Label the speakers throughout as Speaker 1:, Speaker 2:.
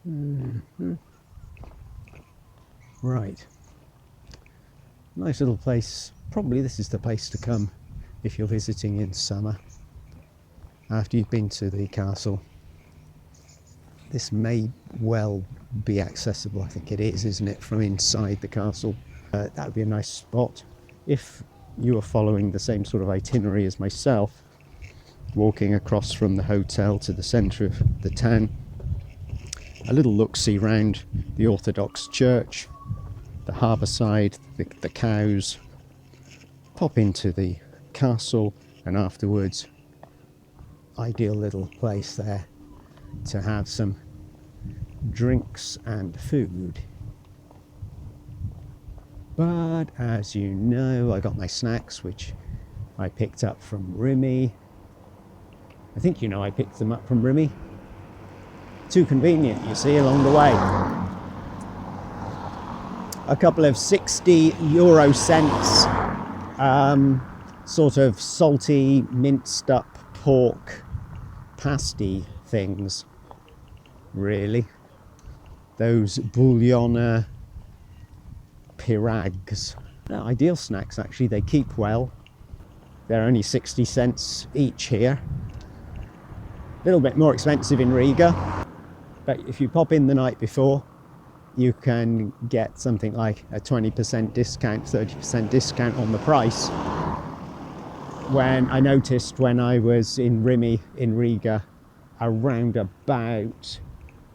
Speaker 1: Mhm. Right. Nice little place. Probably this is the place to come if you're visiting in summer. After you've been to the castle. This may well be accessible. I think it is, isn't it, from inside the castle? That would be a nice spot. If you are following the same sort of itinerary as myself, walking across from the hotel to the centre of the town, a little look-see round the Orthodox church, the Harbourside, the cows, pop into the castle, and afterwards, ideal little place there to have some drinks and food. But as you know, I got my snacks, which I picked up from Rimy. I think you know I picked them up from Rimy. Too convenient, you see, along the way. A couple of 60 euro cents, sort of salty, minced up pork pasty things, really. Those bouillon pirags. They're ideal snacks, actually. They keep well. They're only 60 cents each here. A little bit more expensive in Riga, but if you pop in the night before, you can get something like a 20% discount, 30% discount on the price. When I noticed when I was in Rimy in Riga around about,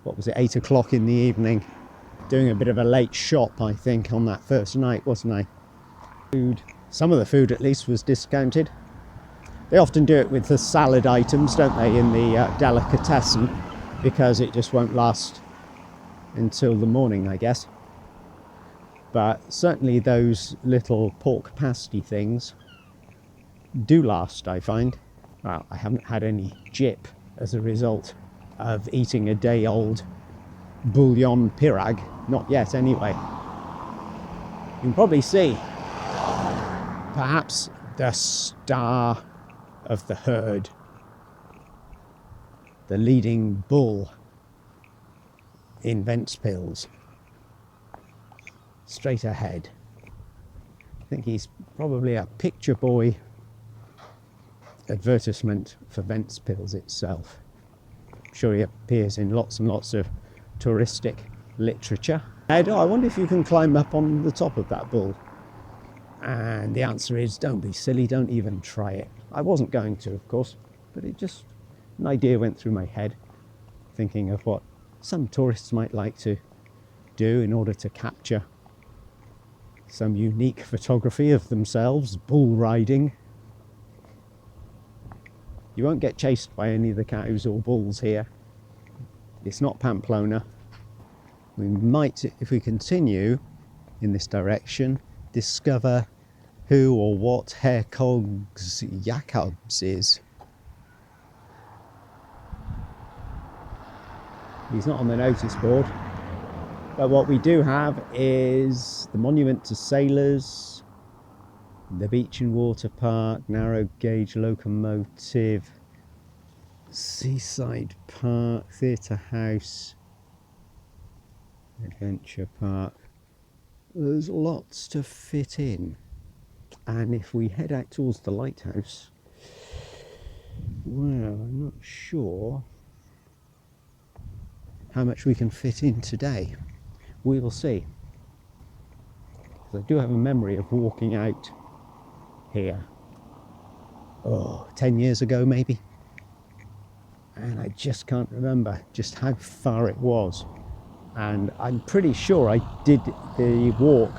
Speaker 1: what was it, 8 o'clock in the evening, doing a bit of a late shop, I think, on that first night, wasn't I? Some of the food at least was discounted. They often do it with the salad items, don't they, in the delicatessen, because it just won't last until the morning, I guess. But certainly those little pork pasty things do last, I find. Well, I haven't had any jip as a result of eating a day-old bouillon pirag. Not yet, anyway. You can probably see perhaps the star of the herd, the leading bull in Ventspils, straight ahead. I think he's probably a picture boy advertisement for Ventspils itself. I'm sure he appears in lots and lots of touristic literature. Ed, I wonder if you can climb up on the top of that bull. And the answer is, don't be silly, don't even try it. I wasn't going to, of course, but it just, an idea went through my head, thinking of what some tourists might like to do in order to capture some unique photography of themselves bull riding. You won't get chased by any of the cows or bulls here. It's not Pamplona. We might, if we continue in this direction, discover who or what Herr Cogs Jacobs is. He's not on the notice board, but what we do have is the monument to sailors, the beach and water park, narrow gauge locomotive, seaside park, theatre house, adventure park. There's lots to fit in, and if we head out towards the lighthouse, well, I'm not sure how much we can fit in today. We will see. I do have a memory of walking out here, 10 years ago maybe, and I just can't remember just how far it was. And I'm pretty sure I did the walk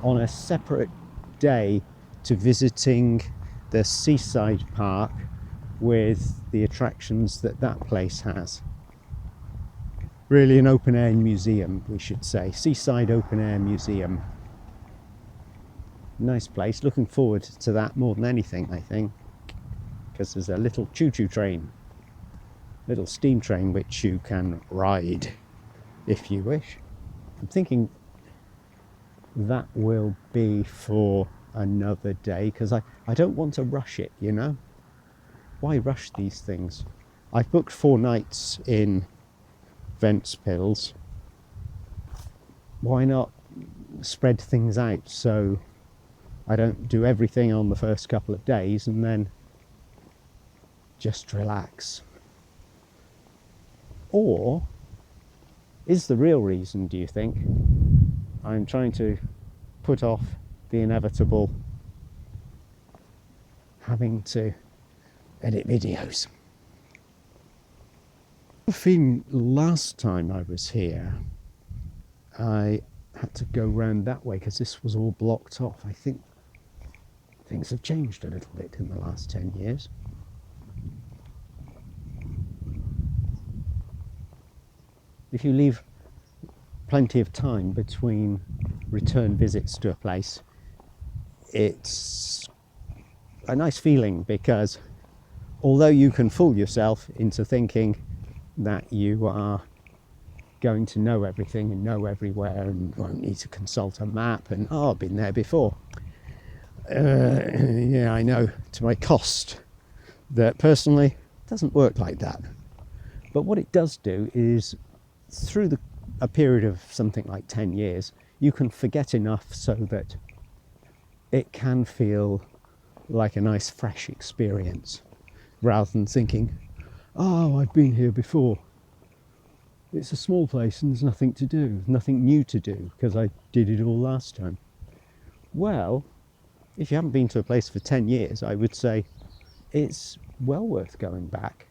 Speaker 1: on a separate day to visiting the seaside park with the attractions that that place has. Really an open-air museum, we should say. Seaside open-air museum. Nice place. Looking forward to that more than anything, I think. Because there's a little choo-choo train. Little steam train which you can ride if you wish. I'm thinking that will be for another day, because I don't want to rush it, you know? Why rush these things? I've booked 4 nights in Ventspils, why not spread things out so I don't do everything on the first couple of days and then just relax? Or is the real reason, do you think, I'm trying to put off the inevitable having to edit videos? I think last time I was here, I had to go round that way because this was all blocked off. I think things have changed a little bit in the last 10 years. If you leave plenty of time between return visits to a place, it's a nice feeling, because although you can fool yourself into thinking that you are going to know everything and know everywhere and won't need to consult a map and, oh, I've been there before. Yeah, I know to my cost that personally it doesn't work like that. But what it does do is, through a period of something like 10 years, you can forget enough so that it can feel like a nice fresh experience, rather than thinking, oh, I've been here before. It's a small place and there's nothing to do, nothing new to do, because I did it all last time. Well, if you haven't been to a place for 10 years, I would say it's well worth going back,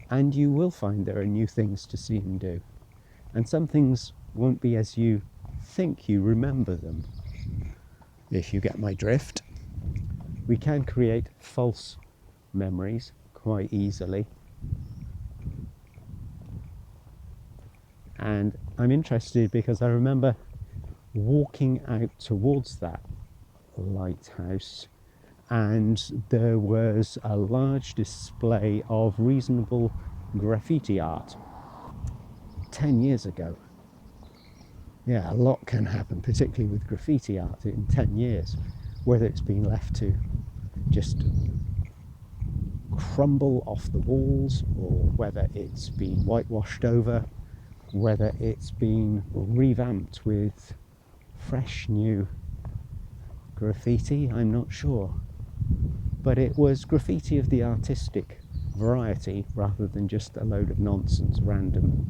Speaker 1: and you will find there are new things to see and do. And some things won't be as you think you remember them, if you get my drift. We can create false memories quite easily. And I'm interested because I remember walking out towards that lighthouse, and there was a large display of reasonable graffiti art 10 years ago. Yeah, a lot can happen, particularly with graffiti art in 10 years, whether it's been left to just crumble off the walls, or whether it's been whitewashed over, whether it's been revamped with fresh new graffiti, I'm not sure. But it was graffiti of the artistic variety, rather than just a load of nonsense, random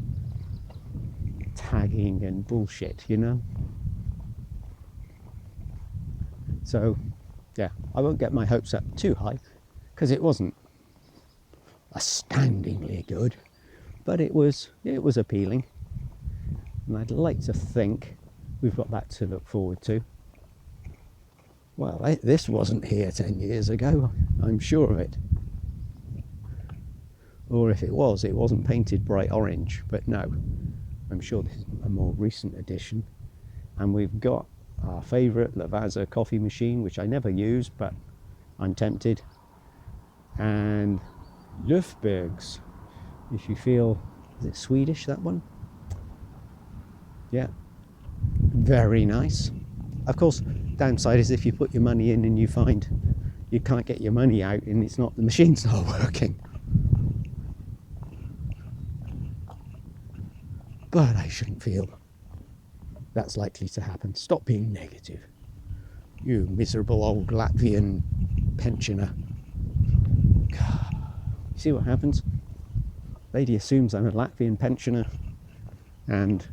Speaker 1: tagging and bullshit, you know? So, yeah, I won't get my hopes up too high, because it wasn't astoundingly good, but it was appealing, and I'd like to think we've got that to look forward to. Well, this wasn't here 10 years ago, I'm sure of it. Or if it was, it wasn't painted bright orange, but no, I'm sure this is a more recent addition. And we've got our favourite Lavazza coffee machine, which I never use, but I'm tempted. And Löfbergs, if you feel, is it Swedish, that one? Yeah, very nice. Of course, downside is if you put your money in and you find you can't get your money out and the machine's not working. But I shouldn't feel that's likely to happen. Stop being negative, you miserable old Latvian pensioner. See what happens? Lady assumes I'm a Latvian pensioner, and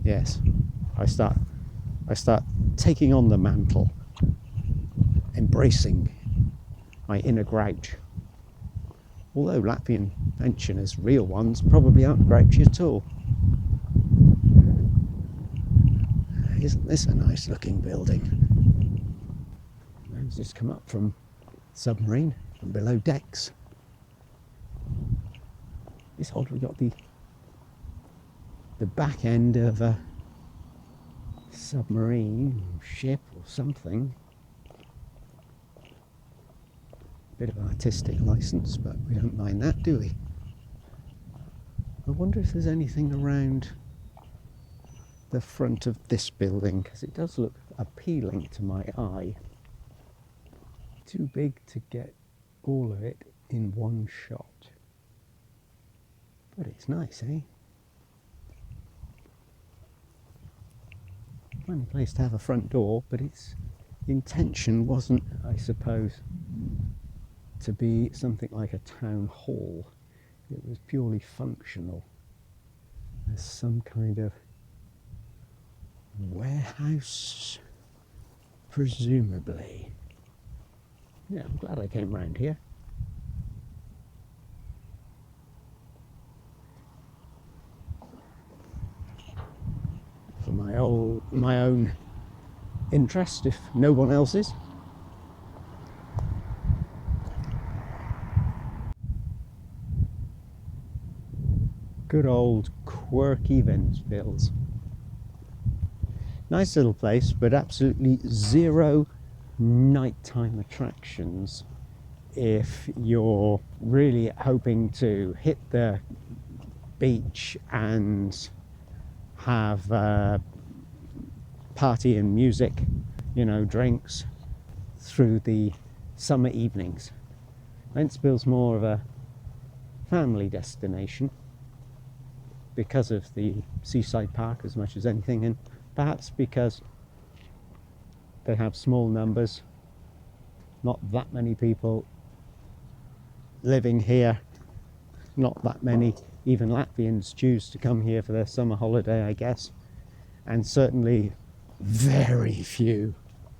Speaker 1: yes, I start taking on the mantle, embracing my inner grouch. Although Latvian pensioners, real ones, probably aren't grouchy at all. Isn't this a nice looking building? It's just come up from submarine, from below decks. It's odd, we got the back end of a submarine ship or something. Bit of artistic license, but we don't mind that, do we? I wonder if there's anything around the front of this building, because it does look appealing to my eye. Too big to get all of it in one shot. But it's nice, eh? Funny place to have a front door, but its intention wasn't, I suppose, to be something like a town hall. It was purely functional as some kind of warehouse, presumably. Yeah, I'm glad I came round here. For my own interest, if no one else's. Good old quirky Ventspils. Nice little place, but absolutely zero nighttime attractions if you're really hoping to hit the beach and have party and music, you know, drinks through the summer evenings. Ventspils more of a family destination because of the seaside park as much as anything, and perhaps because they have small numbers, not that many people living here, not that many even Latvians choose to come here for their summer holiday, I guess, and certainly very few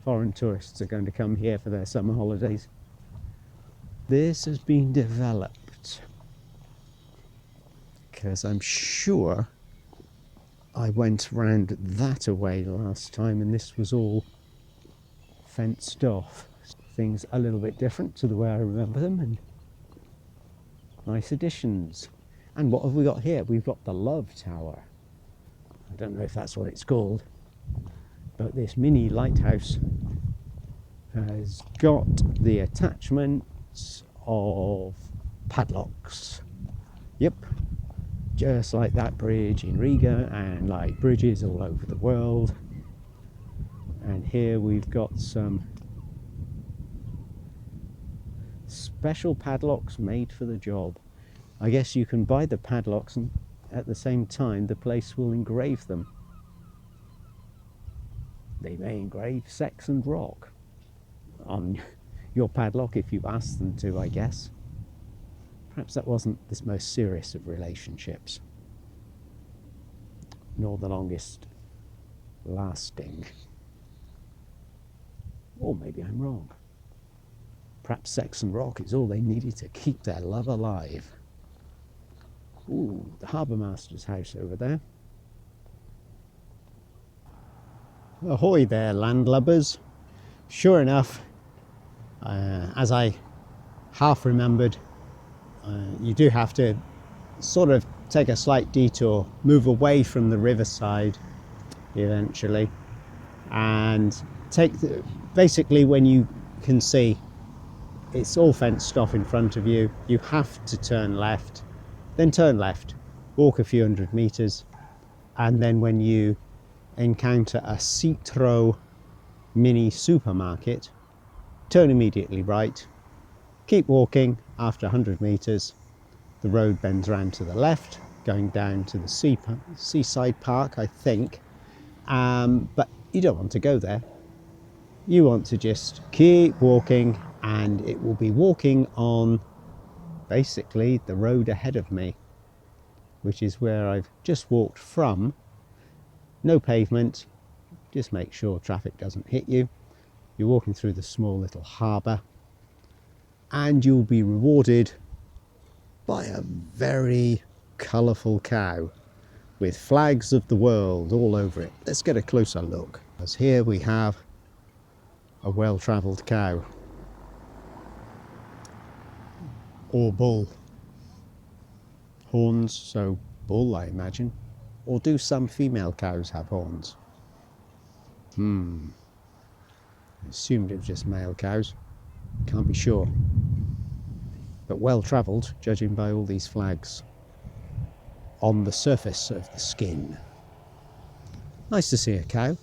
Speaker 1: foreign tourists are going to come here for their summer holidays. This has been developed because I'm sure I went round that away last time and this was all fenced off. Things a little bit different to the way I remember them, and nice additions. And what have we got here? We've got the Love Tower. I don't know if that's what it's called, but this mini lighthouse has got the attachments of padlocks. Yep, just like that bridge in Riga and like bridges all over the world. And here we've got some special padlocks made for the job. I guess you can buy the padlocks and at the same time the place will engrave them. They may engrave sex and rock on your padlock if you ask them to, I guess. Perhaps that wasn't the most serious of relationships, nor the longest lasting. Or maybe I'm wrong. Perhaps sex and rock is all they needed to keep their love alive. Ooh, the harbour master's house over there. Ahoy there, landlubbers. Sure enough, as I half remembered, you do have to sort of take a slight detour, move away from the riverside eventually, and basically when you can see it's all fenced off in front of you, you have to turn left, then turn left, walk a few hundred meters, and then when you encounter a Citro mini supermarket, turn immediately right, keep walking. After 100 meters the road bends round to the left, going down to the seaside park, I think, but you don't want to go there. You want to just keep walking, and it will be walking on basically the road ahead of me, which is where I've just walked from. No pavement, just make sure traffic doesn't hit you. You're walking through the small little harbour, and you'll be rewarded by a very colourful cow with flags of the world all over it. Let's get a closer look. As here we have a well-travelled cow, or bull. Horns, so bull, I imagine. Or do some female cows have horns? I assumed it was just male cows. Can't be sure. But well-travelled, judging by all these flags on the surface of the skin. Nice to see a cow.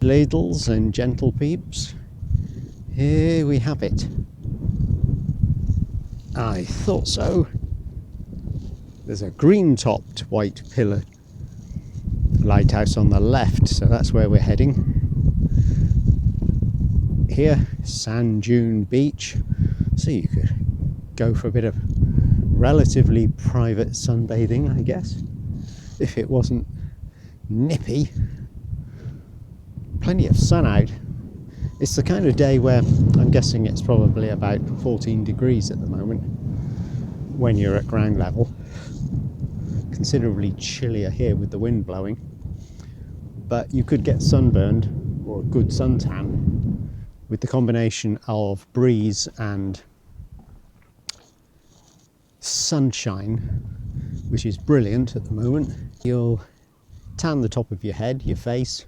Speaker 1: Ladles and gentle peeps. Here we have it. I thought so. There's a green-topped white pillar lighthouse on the left, so that's where we're heading. Here, sand dune beach, so you could go for a bit of relatively private sunbathing, I guess, if it wasn't nippy. Plenty of sun out. It's the kind of day where I'm guessing it's probably about 14 degrees at the moment when you're at ground level. Considerably chillier here with the wind blowing, but you could get sunburned or a good suntan with the combination of breeze and sunshine, which is brilliant at the moment. You'll tan the top of your head, your face,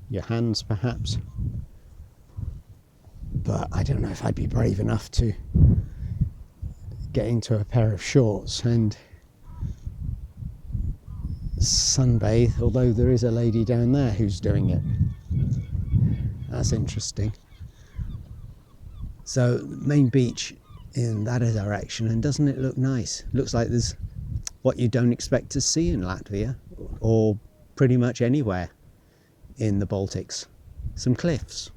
Speaker 1: your hands perhaps, but I don't know if I'd be brave enough to get into a pair of shorts and sunbathe, although there is a lady down there who's doing it. That's interesting. So main beach in that direction, and doesn't it look nice? Looks like there's what you don't expect to see in Latvia or pretty much anywhere in the Baltics. Some cliffs,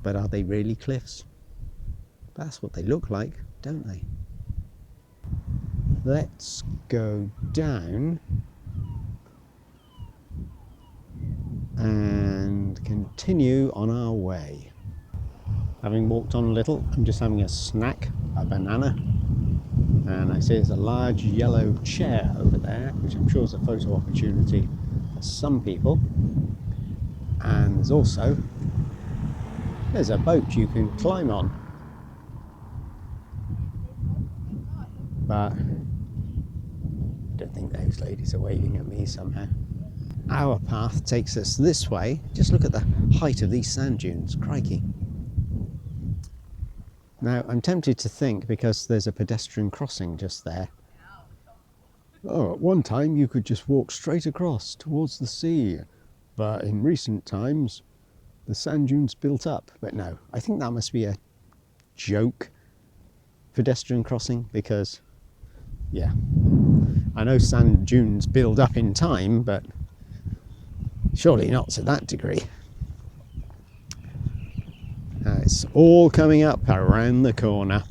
Speaker 1: but are they really cliffs? That's what they look like, don't they? Let's go down and continue on our way. Having walked on a little, I'm just having a snack, a banana, and I see there's a large yellow chair over there, which I'm sure is a photo opportunity for some people. And there's a boat you can climb on, but I don't think those ladies are waving at me somehow. Our path takes us this way. Just look at the height of these sand dunes, crikey. Now, I'm tempted to think, because there's a pedestrian crossing just there, oh, at one time you could just walk straight across towards the sea, but in recent times the sand dunes built up. But no, I think that must be a joke pedestrian crossing, because, yeah, I know sand dunes build up in time, but surely not to that degree. It's all coming up around the corner.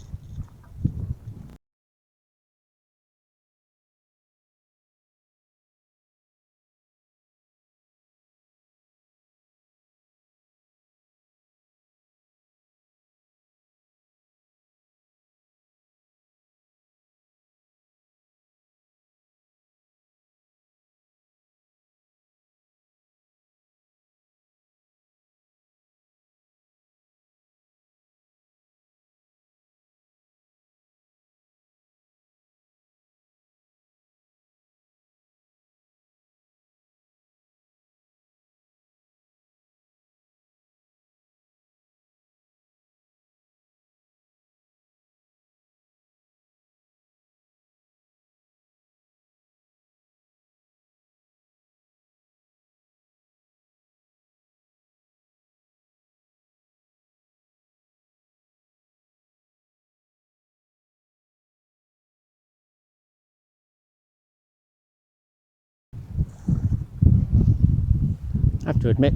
Speaker 1: I have to admit,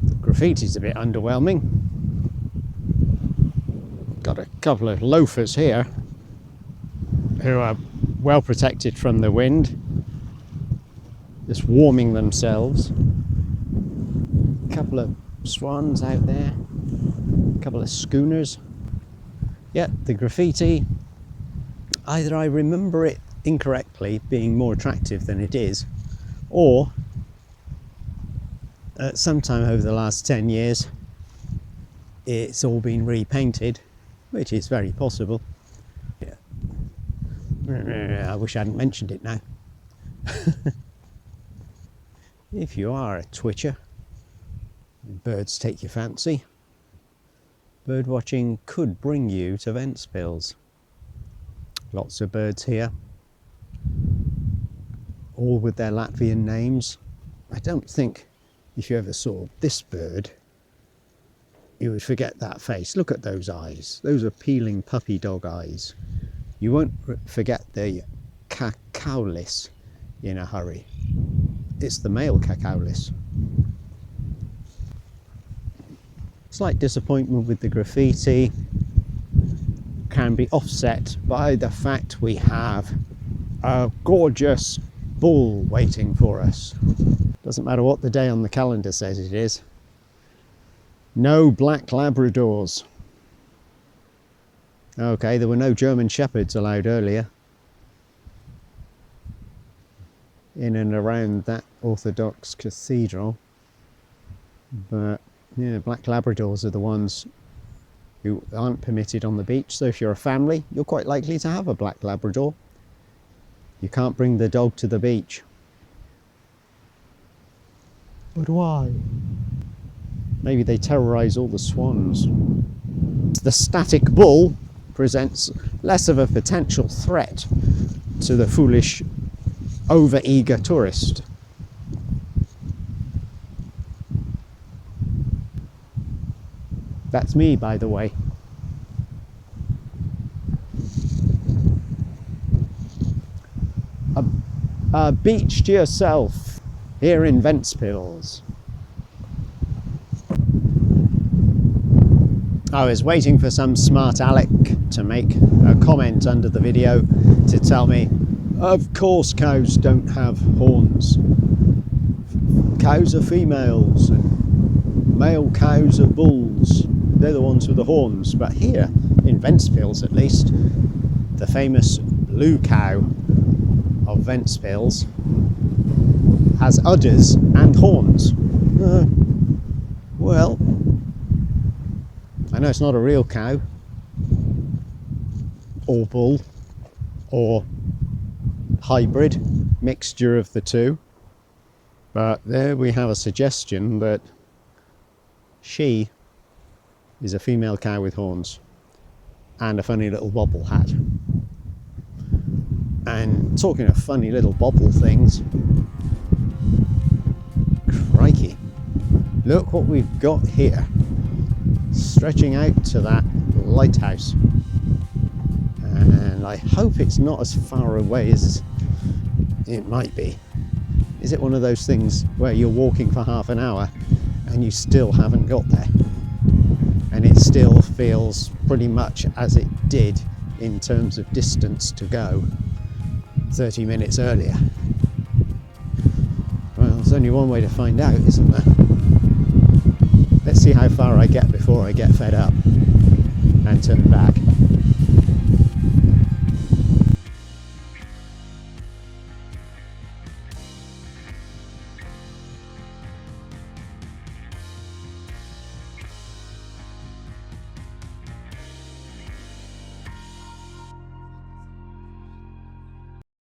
Speaker 1: the graffiti's a bit underwhelming. Got a couple of loafers here who are well protected from the wind, just warming themselves. A couple of swans out there, a couple of schooners. Yeah, the graffiti, either I remember it incorrectly being more attractive than it is, or sometime over the last 10 years it's all been repainted, which is very possible. Yeah. I wish I hadn't mentioned it now. If you are a twitcher, birds take your fancy, bird watching could bring you to Ventspils. Lots of birds here, all with their Latvian names. I don't think if you ever saw this bird you would forget that face. Look at those eyes, those appealing puppy dog eyes. You won't forget the cacaulis in a hurry. It's the male cacaulis. Slight disappointment with the graffiti can be offset by the fact we have a gorgeous bull waiting for us. Doesn't matter what the day on the calendar says it is. No black Labradors. Okay, there were no German Shepherds allowed earlier in and around that Orthodox cathedral, but yeah, black Labradors are the ones who aren't permitted on the beach. So if you're a family, you're quite likely to have a black Labrador. You can't bring the dog to the beach. But why? Maybe they terrorise all the swans. The static bull presents less of a potential threat to the foolish, over-eager tourist. That's me, by the way. A beach to yourself here in Ventspils. I was waiting for some smart aleck to make a comment under the video to tell me, of course cows don't have horns. Cows are females and male cows are bulls. They're the ones with the horns. But here in Ventspils, at least, the famous blue cow of Ventspils has udders and horns. Well, I know it's not a real cow or bull or hybrid mixture of the two, but there we have a suggestion that she is a female cow with horns and a funny little bobble hat. And talking of funny little bobble things, crikey, look what we've got here, stretching out to that lighthouse. And I hope it's not as far away as it might be. Is it one of those things where you're walking for half an hour and you still haven't got there? And it still feels pretty much as it did in terms of distance to go 30 minutes earlier. Well, there's only one way to find out, isn't there? Let's see how far I get before I get fed up and turn back.